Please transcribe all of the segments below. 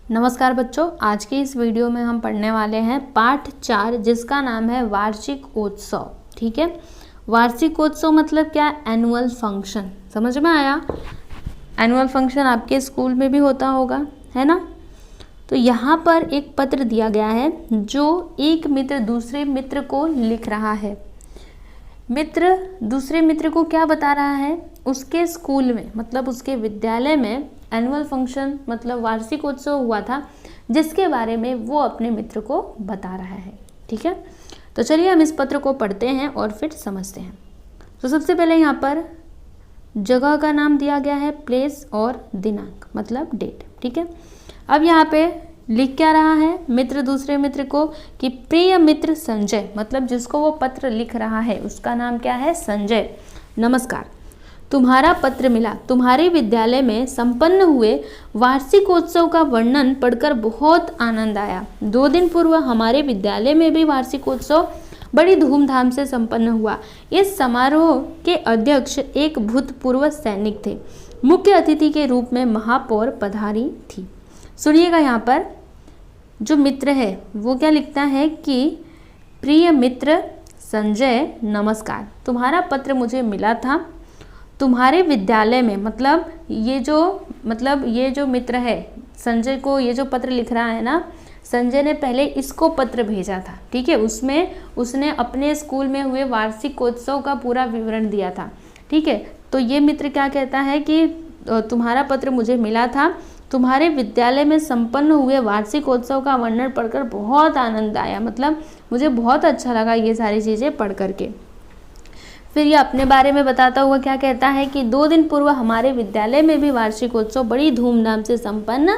नमस्कार बच्चों, आज के इस वीडियो में हम पढ़ने वाले हैं पाठ 4 जिसका नाम है वार्षिकोत्सव। ठीक है, वार्षिकोत्सव मतलब क्या? Annual function. समझ में आया? एनुअल फंक्शन आपके स्कूल में भी होता होगा, है ना? तो यहाँ पर एक पत्र दिया गया है जो एक मित्र दूसरे मित्र को लिख रहा है। मित्र दूसरे मित्र को क्या बता रहा है? उसके स्कूल में मतलब उसके विद्यालय में एनुअल फंक्शन मतलब वार्षिकोत्सव हुआ था जिसके बारे में वो अपने मित्र को बता रहा है। ठीक है, तो चलिए हम इस पत्र को पढ़ते हैं और फिर समझते हैं। तो सबसे पहले यहाँ पर जगह का नाम दिया गया है प्लेस और दिनांक मतलब डेट। ठीक है, अब यहाँ पे लिख क्या रहा है मित्र दूसरे मित्र को कि प्रिय मित्र संजय, मतलब जिसको वो पत्र लिख रहा है उसका नाम क्या है? संजय। नमस्कार, तुम्हारा पत्र मिला। तुम्हारे विद्यालय में संपन्न हुए वार्षिकोत्सव का वर्णन पढ़कर बहुत आनंद आया। 2 दिन पूर्व हमारे विद्यालय में भी वार्षिकोत्सव बड़ी धूमधाम से संपन्न हुआ। इस समारोह के अध्यक्ष एक भूतपूर्व सैनिक थे। मुख्य अतिथि के रूप में महापौर पधारी थी। सुनिएगा, यहाँ पर जो मित्र है वो क्या लिखता है कि प्रिय मित्र संजय, नमस्कार, तुम्हारा पत्र मुझे मिला था। तुम्हारे विद्यालय में मतलब ये जो मित्र है संजय को ये जो पत्र लिख रहा है ना, संजय ने पहले इसको पत्र भेजा था। ठीक है, उसमें उसने अपने स्कूल में हुए वार्षिकोत्सव का पूरा विवरण दिया था। ठीक है, तो ये मित्र क्या कहता है कि तुम्हारा पत्र मुझे मिला था। तुम्हारे विद्यालय में संपन्न हुए वार्षिकोत्सव का वर्णन पढ़कर बहुत आनंद आया, मतलब मुझे बहुत अच्छा लगा ये सारी चीज़ें पढ़ करके। फिर ये अपने बारे में बताता हुआ क्या कहता है कि 2 दिन पूर्व हमारे विद्यालय में भी वार्षिकोत्सव बड़ी धूमधाम से संपन्न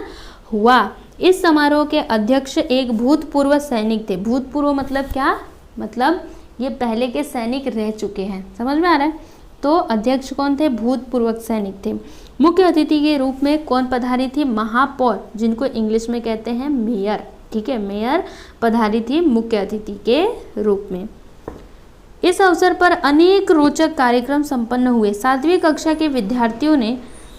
हुआ। इस समारोह के अध्यक्ष एक भूतपूर्व सैनिक थे। भूतपूर्व मतलब क्या? मतलब ये पहले के सैनिक रह चुके हैं। समझ में आ रहा है? तो अध्यक्ष कौन थे? भूतपूर्व सैनिक थे। मुख्य अतिथि के रूप में कौन पधारी थी? महापौर, जिनको इंग्लिश में कहते हैं मेयर। ठीक है, मेयर पधारी थी मुख्य अतिथि के रूप में। इस अवसर पर अनेक रोचक कार्यक्रम संपन्न हुए। 7वीं कक्षा के विद्यार्थियों ने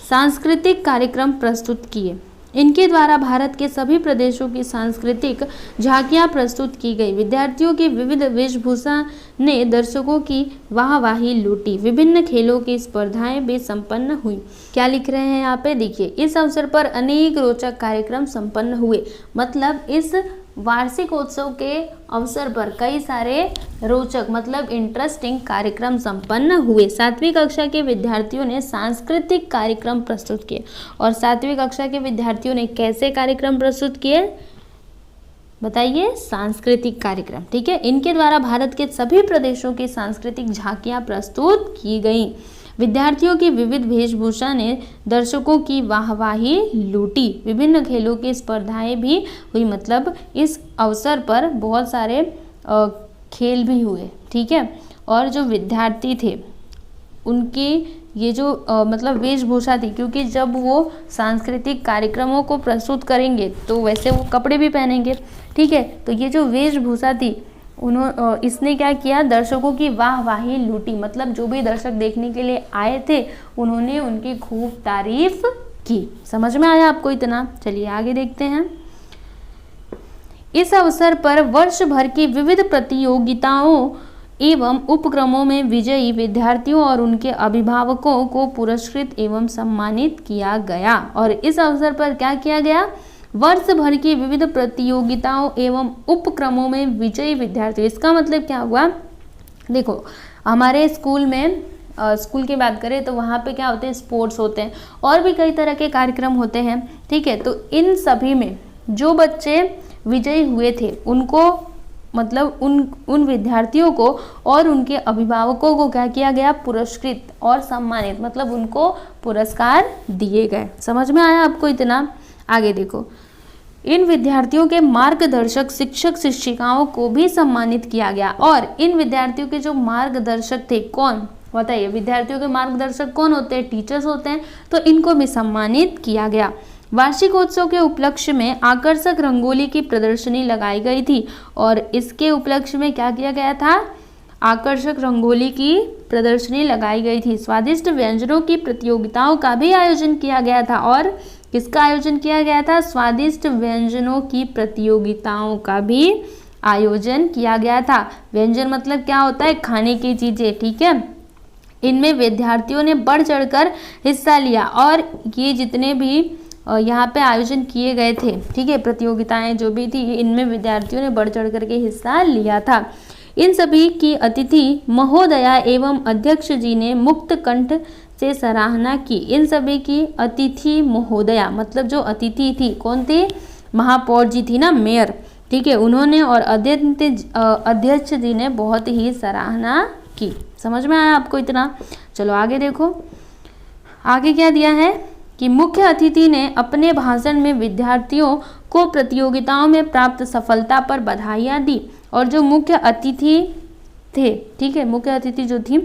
सांस्कृतिक कार्यक्रम प्रस्तुत किए। इनके द्वारा भारत के सभी प्रदेशों की सांस्कृतिक झांकियां प्रस्तुत की गई। विद्यार्थियों की विविध वेशभूषा ने दर्शकों की वाहवाही लूटी। विभिन्न खेलों की स्पर्धाएं भी संपन्न हुई। क्या लिख रहे हैं यहाँ पे? देखिए, इस अवसर पर अनेक रोचक कार्यक्रम संपन्न हुए, मतलब इस वार्षिकोत्सव के अवसर पर कई सारे रोचक मतलब इंटरेस्टिंग कार्यक्रम संपन्न हुए। 7वीं कक्षा के विद्यार्थियों ने सांस्कृतिक कार्यक्रम प्रस्तुत किए। और 7वीं कक्षा के विद्यार्थियों ने कैसे कार्यक्रम प्रस्तुत किए बताइए? सांस्कृतिक कार्यक्रम। ठीक है, इनके द्वारा भारत के सभी प्रदेशों की सांस्कृतिक झांकियां प्रस्तुत की गई। विद्यार्थियों की विविध वेशभूषा ने दर्शकों की वाहवाही लूटी। विभिन्न खेलों की स्पर्धाएं भी हुई, मतलब इस अवसर पर बहुत सारे खेल भी हुए। ठीक है, और जो विद्यार्थी थे उनकी ये जो मतलब वेशभूषा थी, क्योंकि जब वो सांस्कृतिक कार्यक्रमों को प्रस्तुत करेंगे तो वैसे वो कपड़े भी पहनेंगे। ठीक है, तो ये जो वेशभूषा थी इसने क्या किया? दर्शकों की वाहवाही लूटी, मतलब जो भी दर्शक देखने के लिए आए थे उन्होंने उनकी खूब तारीफ की। समझ में आया आपको इतना? चलिए आगे देखते हैं। इस अवसर पर वर्ष भर की विविध प्रतियोगिताओं एवं उपक्रमों में विजयी विद्यार्थियों और उनके अभिभावकों को पुरस्कृत एवं सम्मानित किया गया। और इस अवसर पर क्या किया गया? वर्ष भर की विविध प्रतियोगिताओं एवं उपक्रमों में विजयी विद्यार्थी। इसका मतलब क्या हुआ? देखो, हमारे स्कूल में स्कूल की बात करें तो वहाँ पे क्या होते हैं? स्पोर्ट्स होते हैं और भी कई तरह के कार्यक्रम होते हैं। ठीक है, तो इन सभी में जो बच्चे विजयी हुए थे उनको मतलब उन विद्यार्थियों को और उनके अभिभावकों को क्या किया गया? पुरस्कृत और सम्मानित, मतलब उनको पुरस्कार दिए गए। समझ में आया आपको इतना? आगे देखो, इन विद्यार्थियों के मार्गदर्शक शिक्षक शिक्षिकाओं को भी सम्मानित किया गया। और इन विद्यार्थियों के जो मार्गदर्शक थे कौन बताइए? विद्यार्थियों के मार्गदर्शक कौन होते हैं? टीचर्स होते हैं, तो इनको भी सम्मानित किया गया। वार्षिकोत्सव के उपलक्ष्य में आकर्षक रंगोली की प्रदर्शनी लगाई गई थी। और इसके उपलक्ष्य में क्या किया गया था? आकर्षक रंगोली की प्रदर्शनी लगाई गई थी। स्वादिष्ट व्यंजनों की प्रतियोगिताओं का भी आयोजन किया गया था। और किसका आयोजन किया गया था? स्वादिष्ट व्यंजनों की प्रतियोगिताओं का भी आयोजन किया गया था। व्यंजन मतलब क्या होता है? खाने की चीजें, ठीक है। इनमें विद्यार्थियों ने बढ़ चढ़कर हिस्सा लिया और ये जितने भी यहाँ पे आयोजन किए गए थे, ठीक है, प्रतियोगिताएं जो भी थी, इनमें विद्यार्थियों ने बढ़ चढ़ करके हिस्सा लिया था। इन सभी की अतिथि महोदया एवं अध्यक्ष जी ने मुक्त कंठ से सराहना की। इन सभी की अतिथि महोदया मतलब जो अतिथि थी, कौन थी? महापौर जी थी ना, मेयर, ठीक है, उन्होंने और अध्यक्ष जी ने बहुत ही सराहना की। समझ में आया आपको इतना? चलो आगे देखो, आगे क्या दिया है कि मुख्य अतिथि ने अपने भाषण में विद्यार्थियों को प्रतियोगिताओं में प्राप्त सफलता पर बधाइयाँ दी। और जो मुख्य अतिथि थे, ठीक है, मुख्य अतिथि जो थी,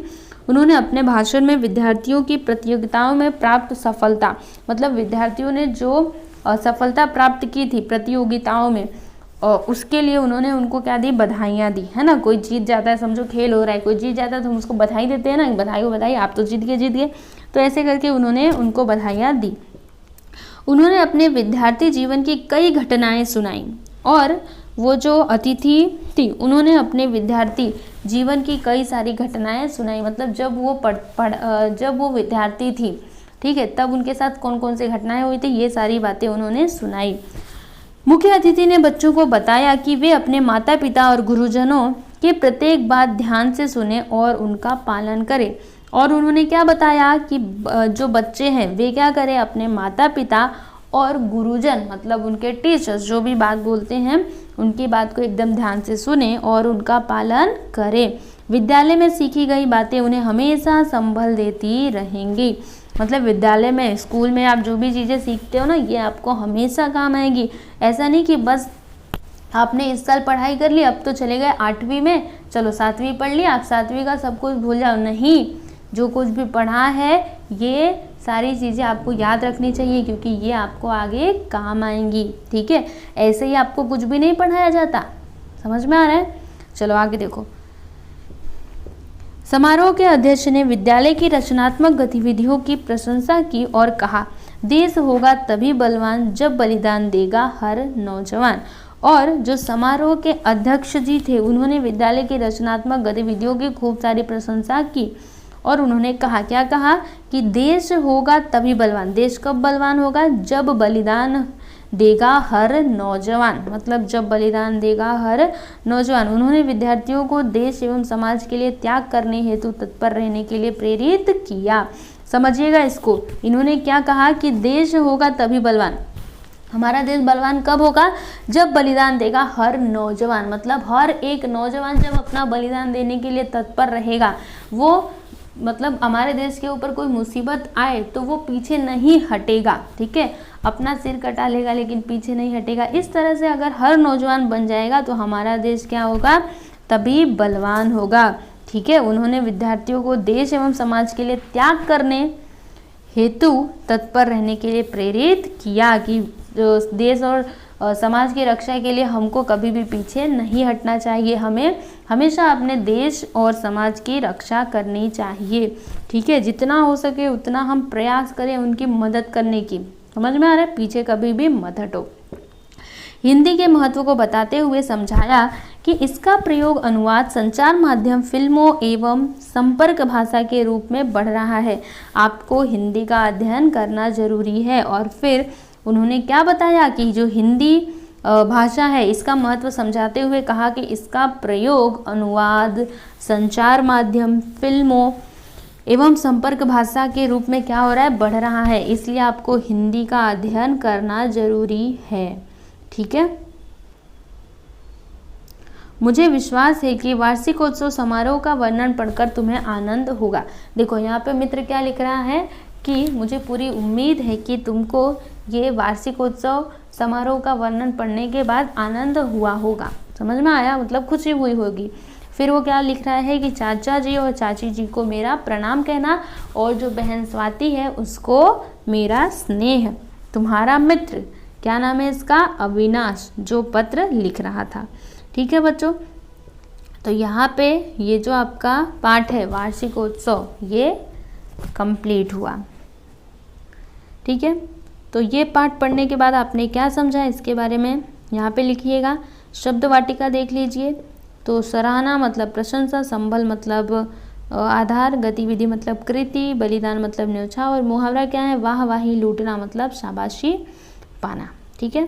उन्होंने अपने भाषण में विद्यार्थियों की प्रतियोगिताओं में प्राप्त सफलता मतलब विद्यार्थियों ने जो सफलता प्राप्त की थी प्रतियोगिताओं में, और उसके लिए उन्होंने उनको क्या दी? बधाइयाँ दी, है ना। कोई जीत जाता है, समझो खेल हो रहा है, कोई जीत जाता है तो हम उसको बधाई देते हैं ना, बधाई हो बधाई, आप तो जीत गए। तो ऐसे करके उन्होंने उनको बधाइयाँ दी। उन्होंने अपने विद्यार्थी जीवन की कई घटनाएं सुनाई और वो जो अतिथि थी उन्होंने अपने विद्यार्थी जीवन की कई सारी घटनाएं सुनाई। मतलब जब वो विद्यार्थी थी, ठीक है, तब उनके साथ कौन कौन सी घटनाएं हुई थी, ये सारी बातें उन्होंने सुनाई। मुख्य अतिथि ने बच्चों को बताया कि वे अपने माता पिता और गुरुजनों की प्रत्येक बात ध्यान से सुने और उनका पालन करें। और उन्होंने क्या बताया कि जो बच्चे हैं वे क्या करें? अपने माता पिता और गुरुजन मतलब उनके टीचर्स जो भी बात बोलते हैं उनकी बात को एकदम ध्यान से सुने और उनका पालन करें। विद्यालय में सीखी गई बातें उन्हें हमेशा संबल देती रहेंगी। मतलब विद्यालय में, स्कूल में आप जो भी चीज़ें सीखते हो ना, ये आपको हमेशा काम आएगी। ऐसा नहीं कि बस आपने इस साल पढ़ाई कर ली, अब तो चले गए 8वीं में, चलो 7वीं पढ़ लिया, आप 7वीं का सब कुछ भूल जाओ। नहीं, जो कुछ भी पढ़ा है ये सारी चीज़ें आपको याद रखनी चाहिए क्योंकि ये आपको आगे काम आएंगी, ठीक है। ऐसे ही आपको कुछ भी नहीं पढ़ाया जाता। समझ में आ रहा है? चलो आगे देखो। समारोह के अध्यक्ष ने विद्यालय की रचनात्मक गतिविधियों की प्रशंसा की और कहा, देश होगा तभी बलवान जब बलिदान देगा हर नौजवान। और जो समारोह के अध्यक्ष जी थे उन्होंने विद्यालय की रचनात्मक गतिविधियों की खूब सारी प्रशंसा की और उन्होंने कहा, क्या कहा? कि देश होगा तभी बलवान। देश कब बलवान होगा? जब बलिदान देगा हर नौजवान, मतलब जब बलिदान देगा हर नौजवान। उन्होंने विद्यार्थियों को देश एवं समाज के लिए त्याग करने हेतु तत्पर रहने के लिए प्रेरित किया। समझिएगा इसको, इन्होंने क्या कहा कि देश होगा तभी बलवान। हमारा देश बलवान कब होगा? जब बलिदान देगा हर नौजवान, मतलब हर एक नौजवान जब अपना बलिदान देने के लिए तत्पर रहेगा, वो मतलब हमारे देश के ऊपर कोई मुसीबत आए तो वो पीछे नहीं हटेगा, ठीक है, अपना सिर कटा लेगा लेकिन पीछे नहीं हटेगा। इस तरह से अगर हर नौजवान बन जाएगा तो हमारा देश क्या होगा? तभी बलवान होगा, ठीक है। उन्होंने विद्यार्थियों को देश एवं समाज के लिए त्याग करने हेतु तत्पर रहने के लिए प्रेरित किया कि देश और समाज की रक्षा के लिए हमको कभी भी पीछे नहीं हटना चाहिए, हमें हमेशा अपने देश और समाज की रक्षा करनी चाहिए, ठीक है। जितना हो सके उतना हम प्रयास करें उनकी मदद करने की। समझ में आ रहा है? पीछे कभी भी मत हटो। हिंदी के महत्व को बताते हुए समझाया कि इसका प्रयोग अनुवाद, संचार माध्यम, फिल्मों एवं संपर्क भाषा के रूप में बढ़ रहा है। आपको हिंदी का अध्ययन करना जरूरी है। और फिर उन्होंने क्या बताया कि जो हिंदी भाषा है इसका महत्व समझाते हुए कहा कि इसका प्रयोग अनुवाद, संचार माध्यम, फिल्मों एवं संपर्क भाषा के रूप में क्या हो रहा है? बढ़ रहा है। इसलिए आपको हिंदी का अध्ययन करना जरूरी है, ठीक है। मुझे विश्वास है कि वार्षिकोत्सव समारोह का वर्णन पढ़कर तुम्हें आनंद होगा। देखो यहाँ पे मित्र क्या लिख रहा है कि मुझे पूरी उम्मीद है कि तुमको ये वार्षिकोत्सव समारोह का वर्णन पढ़ने के बाद आनंद हुआ होगा। समझ में आया? मतलब खुशी हुई होगी। फिर वो क्या लिख रहा है कि चाचा जी और चाची जी को मेरा प्रणाम कहना और जो बहन स्वाति है उसको मेरा स्नेह। तुम्हारा मित्र, क्या नाम है इसका? अविनाश, जो पत्र लिख रहा था, ठीक है बच्चों। तो यहाँ पे ये जो आपका पाठ है वार्षिकोत्सव ये कंप्लीट हुआ, ठीक है। तो ये पाठ पढ़ने के बाद आपने क्या समझा इसके बारे में यहाँ पे लिखिएगा। शब्द वाटिका देख लीजिए। तो सराहना मतलब प्रशंसा, संबल मतलब आधार, गतिविधि मतलब कृति, बलिदान मतलब न्योछावर, मुहावरा क्या है, वाह वाही, लूटना मतलब शाबाशी पाना। ठीक है।